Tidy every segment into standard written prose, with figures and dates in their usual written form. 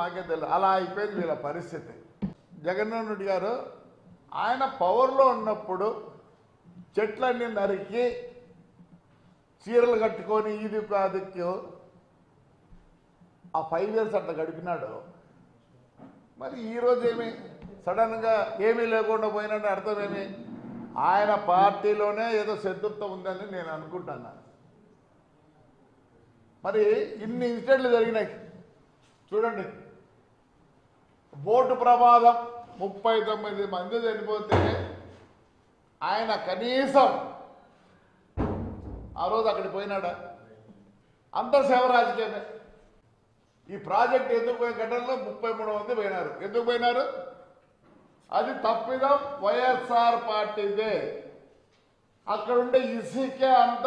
మాకే తెలియదు. అలా అయిపోయింది వీళ్ళ పరిస్థితి. జగన్మోహన్ రెడ్డి గారు ఆయన పవర్లో ఉన్నప్పుడు చెట్లన్నీ నరికి చీరలు కట్టుకొని ఇది కాదుకు ఆ 5 years అట్లా గడిపినాడు. మరి ఈరోజు ఏమి సడన్గా ఏమీ లేకుండా పోయినట్టు అర్థమేమి? ఆయన పార్టీలోనే ఏదో శత్రుత్వం ఉందని నేను అనుకుంటున్నాను. మరి ఇన్ని ఇన్సిడెంట్లు జరిగినాయి చూడండి. బోటు ప్రమాదం 39 మంది చనిపోతే ఆయన కనీసం ఆ రోజు అక్కడికి పోయినాడా? అంత సేవ రాజకీయమే. ఈ ప్రాజెక్ట్ ఎందుకు పోయిన ఘటనలో 33 మంది పోయినారు. ఎందుకు పోయినారు? అది తప్పిదం వైఎస్ఆర్ పార్టీదే. అక్కడుండే ఇసుకే అంత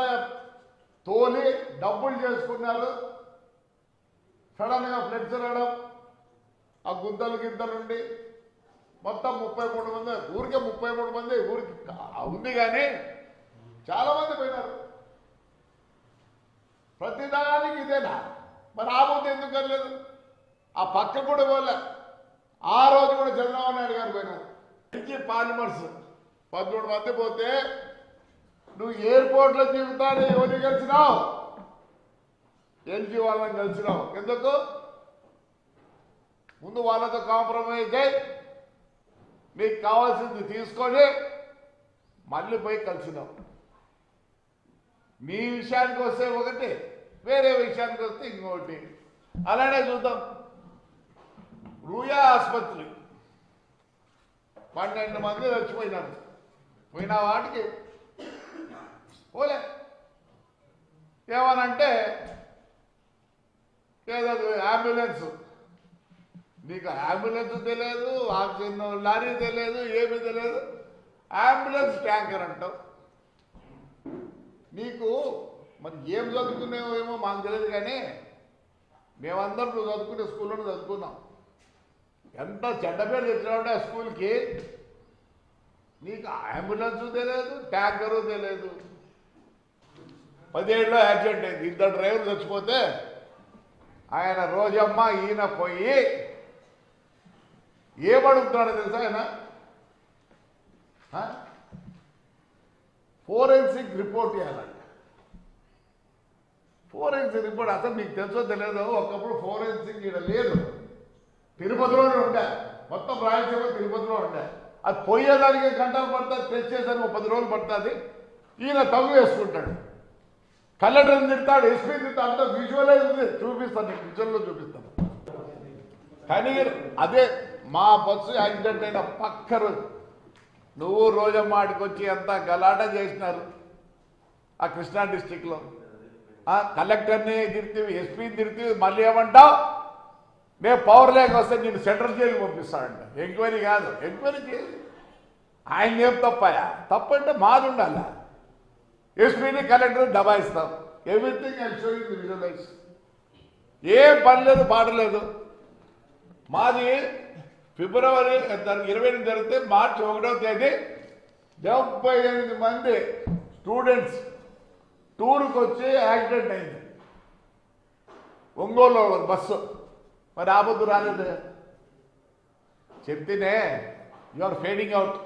తోలి డబ్బులు చేసుకున్నారు. సడన్గా ఫ్లెక్స్ రావడం, ఆ గుంతలు గింతలుండి మొత్తం 33 మంది, ఊరికే 33 మంది ఊరికి ఉంది కానీ చాలా మంది పోయినారు. ప్రతిదానికి ఇదేనా? మరి ఆ ముందు ఎందుకు కనలేదు? ఆ పక్క కూడా పోలే. ఆ రోజు కూడా చంద్రబాబు నాయుడు గారు పోయినారు. ఎన్జీ పాలిమర్స్ 13 మంది పోతే నువ్వు ఎయిర్పోర్ట్లో దిగుతాను ఎవరిని కలిసినావు? ఎన్జీ వాళ్ళని కలిసినావు. ఎందుకు? ముందు వాళ్ళతో కాంప్రమైజ్ అయ్యి మీకు కావాల్సింది తీసుకొని మళ్ళీ పోయి కలిసినావు. మీ విషయానికి వస్తే ఒకటి, వేరే విషయానికి వస్తే ఇంకొకటి. అలానే చూద్దాం. రూయా ఆసుపత్రి 12 మంది చచ్చిపోయినారు. పోయిన వాటికి పోలే. ఏమనంటే ఏదో అంబులెన్స్, నీకు అంబులెన్స్ తెలియదు, ఆక్సిజన్ లారీ తెలియదు, ఏమీ తెలియదు. అంబులెన్స్ ట్యాంకర్ అంటావు. నీకు మరి ఏం చదువుకునేవో ఏమో మాకు తెలియదు కానీ మేమందరం నువ్వు చదువుకునే స్కూల్లో చదువుకున్నాం. ఎంత చెడ్డ పేరు తెచ్చినావంటే ఆ స్కూల్కి. నీకు అంబులెన్స్ తెలియదు, ట్యాంకరు తెలియదు. 17లో యాక్సిడెంట్ అయింది. 2 డ్రైవర్లు చచ్చిపోతే ఆయన రోజమ్మ ఈయన పోయి ఏమడుగుతున్నాడో తెలుసా ఆయన? ఫోరెన్సిక్ రిపోర్ట్ ఇవ్వాలంట. ఫోరెన్సిక్ రిపోర్ట్ అసలు మీకు తెలుసో తెలియదు. ఒకప్పుడు ఫోరెన్సిక్ ఇక్కడ లేదు, తిరుపతిలోనే ఉండే. మొత్తం రాయలసీమ తిరుపతిలో ఉండే. అది పోయేదానికి గంటలు పడుతుంది, టెస్ట్ చేసేదానికి 10 రోజులు పడుతుంది. ఈయన తగ్గు వేసుకుంటాడు. కలెక్టర్ని తిడతాడు, ఎస్పీని తిడతాడు. అంతా విజువలైజ్ ఉంది, చూపిస్తాను, నీకు విజువల్లో చూపిస్తాను. కానీ అదే మా బస్సు యాక్సిడెంట్ అయిన పక్క రోజు నువ్వు రోజమ్మ ఆడికి వచ్చి ఎంత గలాట చేసినారు ఆ కృష్ణా డిస్టిక్లో. కలెక్టర్ని తిరిగి, ఎస్పీని తిరిగి, మళ్ళీ ఏమంటావు? నేను పవర్ లేక వస్తే నేను సెంట్రల్ జైలుకి పంపిస్తాడంట. ఎంక్వైరీ కాదు, ఎంక్వైరీ చేయాలి. ఆయన ఏం తప్పాయా? తప్పంటే మాది ఉండాల. ఎస్పీని కలెక్టర్ని దబాయిస్తాం. Everything I show you visualise. ఏం పని లేదు, పాడలేదు. మాది ఫిబ్రవరి 28 జరిగితే మార్చి 1వ తేదీ 78 మంది స్టూడెంట్స్ టూర్కి వచ్చి యాక్సిడెంట్ అయింది. ఒంగోలు బస్సు. మరి ఆ పొద్దు రాలేదు. చెప్తేనే యు ఆర్ ఫేడింగ్ అవుట్.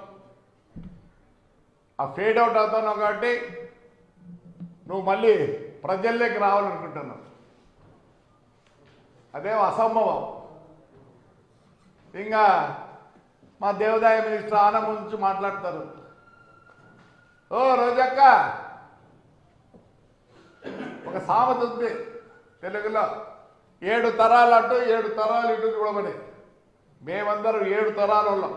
ఆ ఫేడ్ అవుట్ అవుతున్నావు కాబట్టి నువ్వు మళ్ళీ ప్రజల్లోకి రావాలనుకుంటున్నావు. అదేం అసంభవం. ఇంకా మా దేవాదాయ మినిస్టర్ ఆనంద్ గురించి మాట్లాడతారు. ఓ రోజక్క, ఒక సామెత ఉంది తెలుగులో, 7 తరాలు అటు 7 తరాలు ఇటు చూడమని. మేమందరం 7 తరాల వాళ్ళం.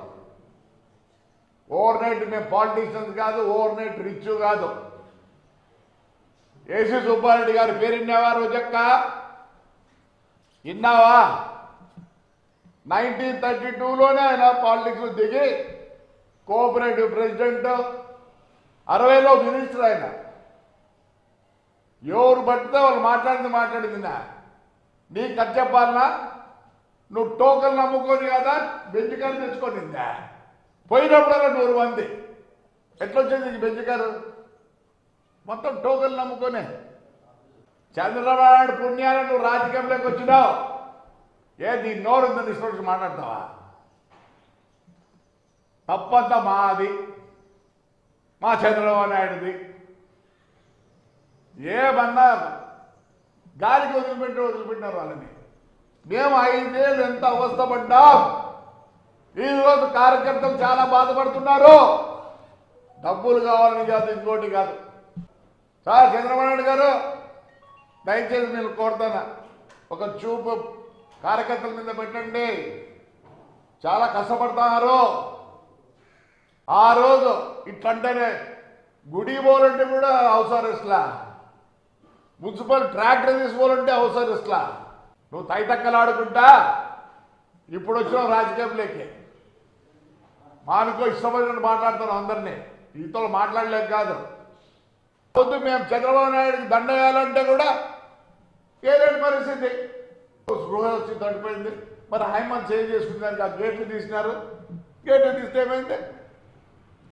ఓవర్ నైట్ మేము పాలిటీషియన్స్ కాదు, ఓవర్ నైట్ రిచ్ కాదు. ఏసీ సుబ్బారెడ్డి గారి పేరు విన్నావా రోజక్క? విన్నావా? 1932లోనే ఆయన పాలిటిక్స్లో దిగి కోఆపరేటివ్ ప్రెసిడెంట్, 60లో మినిస్టర్. ఆయన ఎవరు పడితే వాళ్ళు మాట్లాడింది నీకు కట్ చెప్పాలనా? నువ్వు టోకన్ నమ్ముకొని కదా బెంచ్ కారు తెచ్చుకోనిందా? పోయినప్పుడల్లా 100 మంది. ఎట్లొచ్చింది నీకు బెంచ్ కారు? మొత్తం టోకన్ నమ్ముకొని. చంద్రబాబు నాయుడు పుణ్యాన్ని నువ్వు రాజకీయంలోకి వచ్చినావు. దీని నోరు ఉందని ఇష్టం మాట్లాడతావా? తప్పంతా మాది, మా చంద్రబాబు నాయుడుది. ఏమన్నా గాలికి వదిలిపెట్టినారు వాళ్ళని. మేము 5 ఏళ్ళు ఎంత అవస్థపడ్డాం. ఈరోజు కార్యకర్తలు చాలా బాధపడుతున్నారు. డబ్బులు కావాలని కాదు, ఇంకోటి కాదు. సార్ చంద్రబాబు నాయుడు గారు, దయచేసి నేను కోరుతాను, ఒక చూపు కార్యకర్తల మీద పెట్టండి. చాలా కష్టపడుతున్నారు. ఆ రోజు ఇట్లంటేనే గుడి పోలంటే కూడా అవసరస్లా, మున్సిపల్ ట్రాక్టర్ తీసుకోవాలంటే అవసరస్లా. నువ్వు తైతక్కలాడుకుంటా ఇప్పుడు వచ్చిన రాజకీయంలోకి మానుకో ఇష్టపడినట్టు మాట్లాడుతున్నావు. అందరినీ ఈతో మాట్లాడలేక కాదు. పొద్దు మేము చంద్రబాబు నాయుడికి దండ వేయాలంటే కూడా ఏలేని పరిస్థితి. స్పృహ వచ్చి తడిపోయింది. మరి హైమాన్ చేంజ్ చేసుకునే దానికి ఆ గేట్లు తీసినారు. గేట్లు తీస్తే ఏమైంది?